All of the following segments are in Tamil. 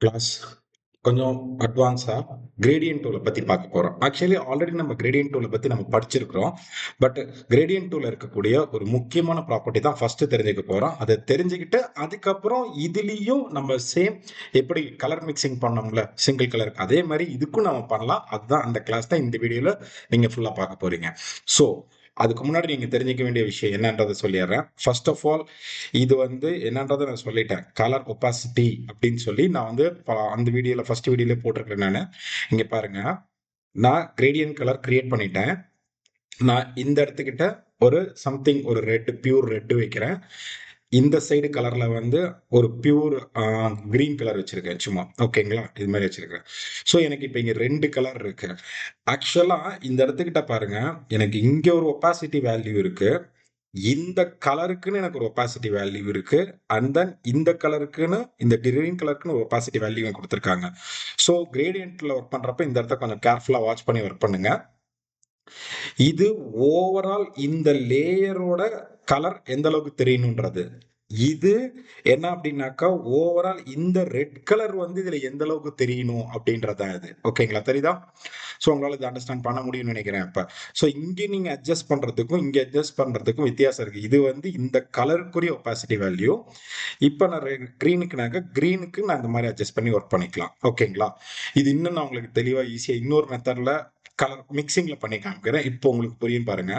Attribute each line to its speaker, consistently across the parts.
Speaker 1: கிளாஸ் கொஞ்சம் அட்வான்ஸா கிரேடியன்ட் டூலை பத்தி பார்க்க போறோம். ஆக்சுவலி ஆல்ரெடி நம்ம கிரேடியன்ட் டூலை பத்தி நம்ம படிச்சிருக்கிறோம். பட் கிரேடியன்ட் டூல இருக்கக்கூடிய ஒரு முக்கியமான ப்ராப்பர்ட்டி தான் ஃபர்ஸ்ட் தெரிஞ்சுக்க போறோம். அதை தெரிஞ்சுக்கிட்டு அதுக்கப்புறம் இதுலயும் நம்ம சேம் எப்படி கலர் மிக்சிங் பண்ணோம்ல சிங்கிள் கலர், அதே மாதிரி இதுக்கும் நம்ம பண்ணலாம். அதுதான் அந்த கிளாஸ் தான் இந்த வீடியோல நீங்க ஃபுல்லா பார்க்க போறீங்க. ஸோ அதுக்கு முன்னாடி நீங்க தெரிஞ்சுக்க வேண்டிய விஷயம் என்னன்றதை சொல்லிடுறேன். ஃபர்ஸ்ட் ஆஃப் ஆல் இது வந்து என்னன்றதை நான் சொல்லிட்டேன். கலர் ஒப்பாசிட்டி அப்படின்னு சொல்லி நான் வந்து அந்த வீடியோல ஃபர்ஸ்ட் வீடியோல போட்டிருக்கேன். நான் இங்க பாருங்க, நான் கிரேடியன்ட் கலர் கிரியேட் பண்ணிட்டேன். நான் இந்த இடத்துக்கிட்ட ஒரு சம்திங் ஒரு ரெட், பியூர் ரெட் வைக்கிறேன். இந்த சைடு கலர்ல வந்து ஒரு பியூர் கிரீன் கலர் வச்சிருக்கேன் சும்மா. ஓகேங்களா, இது மாதிரி வச்சிருக்கேன். ஸோ எனக்கு இப்போ இங்க 2 கலர் இருக்கு. ஆக்சுவலா இந்த இடத்துக்கிட்ட பாருங்க, எனக்கு இங்க ஒரு ஒப்பாசிட்டி வேல்யூ இருக்கு. இந்த கலருக்குன்னு எனக்கு ஒரு ஒப்பாசிட்டி வேல்யூ இருக்கு. அண்ட் தென் இந்த கலருக்குன்னு, இந்த கிரீன் கலருக்குன்னு ஒரு ஒப்பாசிட்டி வேல்யூ கொடுத்துருக்காங்க. ஸோ கிரேடியன்ட்ல ஒர்க் பண்றப்ப இந்த இடத்த கொஞ்சம் கேர்ஃபுல்லா வாட்ச் பண்ணி ஒர்க் பண்ணுங்க. இது ஓவரால் இந்த லேயரோட கலர் எந்த அளவுக்கு தெரியணும்ன்றது. இது என்ன அப்படின்னாக்கா ஓவரால் இந்த ரெட் கலர் வந்து இதுல எந்த அளவுக்கு தெரியணும் அப்படின்றதான் இது. ஓகேங்களா, தெரியுதா? ஸோ உங்களால இதை அண்டர்ஸ்டாண்ட் பண்ண முடியும்னு நினைக்கிறேன். இப்ப ஸோ இங்க நீங்க அட்ஜஸ்ட் பண்றதுக்கும் இங்க அட்ஜஸ்ட் பண்றதுக்கும் வித்தியாசம் இருக்கு. இது வந்து இந்த கலருக்குரிய ஒப்பாசிட்டி வேல்யூ. இப்போ நான் கிரீனுக்கு நான் இந்த மாதிரி அட்ஜஸ்ட் பண்ணி ஒர்க் பண்ணிக்கலாம். ஓகேங்களா, இது இன்னும் நான் உங்களுக்கு தெளிவா ஈஸியா இன்னொரு மெத்தட்ல கலர் மிக்சிங்ல பண்ணி காமிக்கிறேன். இப்போ உங்களுக்கு புரியும் பாருங்க.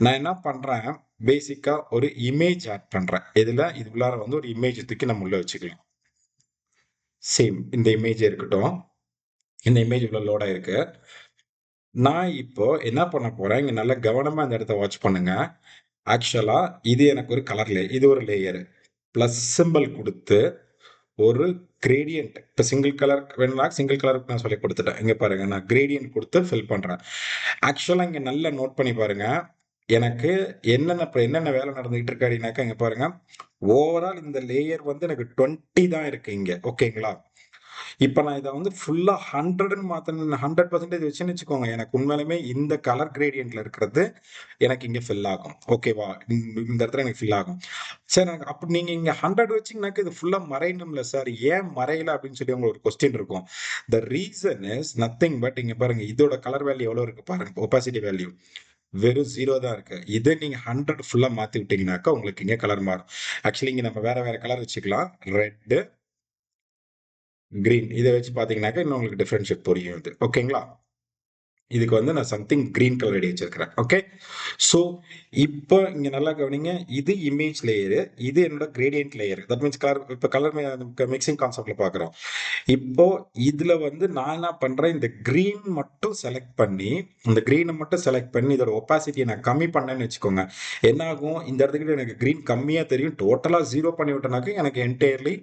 Speaker 1: நான் என்ன பண்றேன், பேசிக்கா ஒரு இமேஜ் ஆட் பண்றேன். இது உள்ளார வந்து ஒரு இமேஜ் தூக்கி நம்ம உள்ள வச்சுக்கலாம். சேம் இந்த இமேஜ் இருக்கட்டும். இந்த இமேஜ் உள்ள லோட் ஆயிருக்கு. நான் இப்போ என்ன பண்ண போறேன், இங்க நல்லா கவனமா இந்த இடத்த வாட்ச் பண்ணுங்க. ஆக்சுவலா இது எனக்கு ஒரு கலர் இது ஒரு லேயர். பிளஸ் சிம்பிள் கொடுத்து ஒரு கிரேடியன்ட், இப்போ சிங்கிள் கலர் வேணும்னா சிங்கிள் கலருக்கு நான் சொல்லி கொடுத்துட்டேன். இங்க பாருங்க, நான் கிரேடியன்ட் கொடுத்து ஃபில் பண்றேன். ஆக்சுவலா இங்க நல்லா நோட் பண்ணி பாருங்க, எனக்கு என்னென்ன வேலை நடந்துகிட்டு இருக்கு அப்படின்னாக்கா, இங்க பாருங்க, ஓவரால் இந்த லேயர் வந்து எனக்கு 20 தான் இருக்கு இங்க. ஓகேங்களா, இப்ப நான் இதை வந்து ஃபுல்லா 100 மாத்தணும், 100% வச்சுன்னு வச்சுக்கோங்க, எனக்கு உண்மையிலுமே இந்த கலர் கிரேடியன்ட்ல இருக்கிறது எனக்கு இங்க ஃபில் ஆகும். ஓகேவா, இந்த இடத்துல எனக்கு ஃபில் ஆகும். சார் எனக்கு அப்படி நீங்க இங்க 100 வச்சீங்கன்னாக்க இது ஃபுல்லா மறையணும்ல சார், ஏன் மறையல அப்படின்னு சொல்லி உங்களுக்கு ஒரு கொஸ்டின் இருக்கும். The reason is nothing but, இங்க பாருங்க இதோட கலர் வேல்யூ எவ்வளவு இருக்கு பாருங்க, ஒப்பாசிட்டி வேல்யூ வெறும் 0 தான் இருக்கு. இதை நீங்க 100 ஃபுல்லா மாத்தி விட்டீங்கன்னாக்கா உங்களுக்கு இங்க கலர் மாறும். ஆக்சுவலி இங்க நம்ம வேற வேற கலர் வச்சுக்கலாம். ரெட், கிரீன் இதை வச்சு பாத்தீங்கன்னாக்கா இன்னும் உங்களுக்கு டிஃபரன்ஷியேட் புரியும் இது. ஓகேங்களா, இதுக்கு வந்து நான் சம்திங் கிரீன் கலர் ரெடி வச்சிருக்கிறேன். ஓகே, ஸோ இப்போ இங்க நல்லா கவனிங்க, இது இமேஜ் லேயரு, இது என்னோட gradient layer. That means colour, இப்போ கலர் மிக்சிங் கான்செப்ட்ல பார்க்குறோம். இப்போ இதுல வந்து நான் என்ன பண்றேன், இந்த கிரீன் மட்டும் செலக்ட் பண்ணி, இந்த கிரீனை மட்டும் செலக்ட் பண்ணி இதோட ஒப்பாசிட்டியை நான் கம்மி பண்ணேன்னு வச்சுக்கோங்க. என்ன ஆகும், இந்த இடத்துக்கு எனக்கு கிரீன் கம்மியா தெரியும். டோட்டலா 0 பண்ணி விட்டனாக்க எனக்கு என்டையர்லி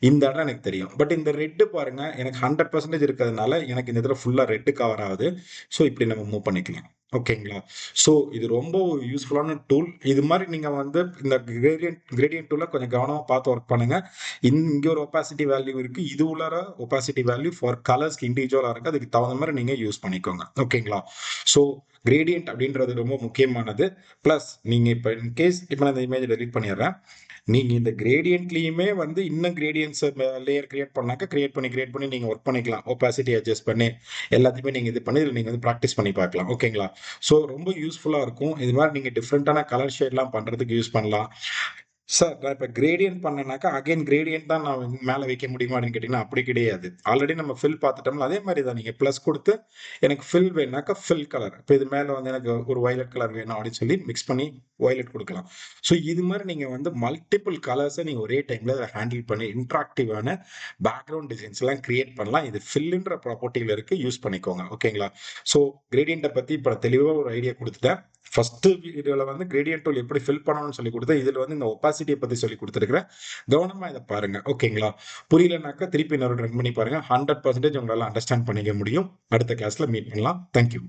Speaker 1: இந்த இடம் எனக்கு தெரியும். பட் இந்த ரெட்டு பாருங்க, எனக்கு 100% இருக்கிறதுனால எனக்கு இந்த இடத்துல ஃபுல்லா ரெட்டு கவர் ஆகுது. ஸோ இப்படி நம்ம மூவ் பண்ணிக்கலாம். ஓகேங்களா, ஸோ இது ரொம்ப யூஸ்ஃபுல்லான டூல். இது மாதிரி நீங்க வந்து இந்த கிரேடியன்ட் டூல கொஞ்சம் கவனமா பார்த்து ஒர்க் பண்ணுங்க. இங்க ஒரு ஒப்பாசிட்டி வேல்யூ இருக்கு, இது உள்ளார ஒப்பாசிட்டி வேல்யூ ஃபார் கலர்ஸ்க்கு இண்டிவிஜுவலா இருக்கு. அதுக்கு தகுந்த மாதிரி நீங்க யூஸ் பண்ணிக்கோங்க. ஓகேங்களா, ஸோ கிரேடியன்ட் அப்படின்றது ரொம்ப முக்கியமானது. பிளஸ் நீங்க இப்போ இன்கேஸ் இப்போ நான் இந்த இமேஜ் டெலிட் பண்ணிடுறேன். நீங்க இந்த கிரேடியன்ட்லயுமே வந்து இன்னும் கிரேடியன்ஸ் லேயர் கிரியேட் பண்ணி நீங்க ஒர்க் பண்ணிக்கலாம். ஒப்பாசிட்டி அட்ஜஸ்ட் பண்ணி எல்லாத்தையுமே நீங்க இது பண்ணி இதுல நீங்க வந்து ப்ராக்டிஸ் பண்ணி பார்க்கலாம். ஓகேங்களா, ஸோ ரொம்ப யூஸ்ஃபுல்லா இருக்கும். இது மாதிரி நீங்க டிஃப்ரெண்டான கலர் ஷேட்லாம் பண்றதுக்கு யூஸ் பண்ணலாம். சார் நான் இப்போ கிரேடியன்ட் பண்ணேனாக்கா அகைன் கிரேடியன்ட் தான் நான் மேலே வைக்க முடியுமா அப்படின்னு கேட்டிங்கன்னா அப்படி கிடையாது. ஆல்ரெடி நம்ம ஃபில் பார்த்துட்டோம்ல, அதே மாதிரி தான் நீங்கள் ப்ளஸ் கொடுத்து எனக்கு ஃபில் வேணுனாக்கா ஃபில் கலர், இப்போ இது மேலே வந்து எனக்கு ஒரு வயலட் கலர் வேணும் அப்படின்னு சொல்லி மிக்ஸ் பண்ணி வயலட் கொடுக்கலாம். ஸோ இது மாதிரி நீங்கள் வந்து மல்டிபிள் கலர்ஸை நீங்கள் ஒரே டைமில் அதை ஹேண்டில் பண்ணி இன்ட்ராக்டிவான பேக்ரவுண்ட் டிசைன்ஸ் எல்லாம் கிரியேட் பண்ணலாம். இது ஃபில்லுன்ற ப்ராப்பர்ட்டியில் இருக்குது, யூஸ் பண்ணிக்கோங்க. ஓகேங்களா, ஸோ கிரேடியண்ட்டை பற்றி இப்போ தெளிவாக ஒரு ஐடியா கொடுத்துட்டேன். ஃபர்ஸ்ட் வீடியோல வந்து கிரேடியன்ட் டூல் எப்படி ஃபில் பண்ணணும்னு சொல்லி கொடுத்தேன். இதுல வந்து இந்த ஒப்பாசிட்டியை பத்தி சொல்லி கொடுத்துருக்கிறேன். கவனமா இதை பாருங்க. ஓகேங்களா, புரியலனாக்கா திருப்பி இன்னொரு ரன் பண்ணி பாருங்க. 100% உங்களால அண்டர்ஸ்டாண்ட் பண்ணிக்க முடியும். அடுத்த கிளாஸ்ல மீட் பண்ணலாம். தேங்க்யூ.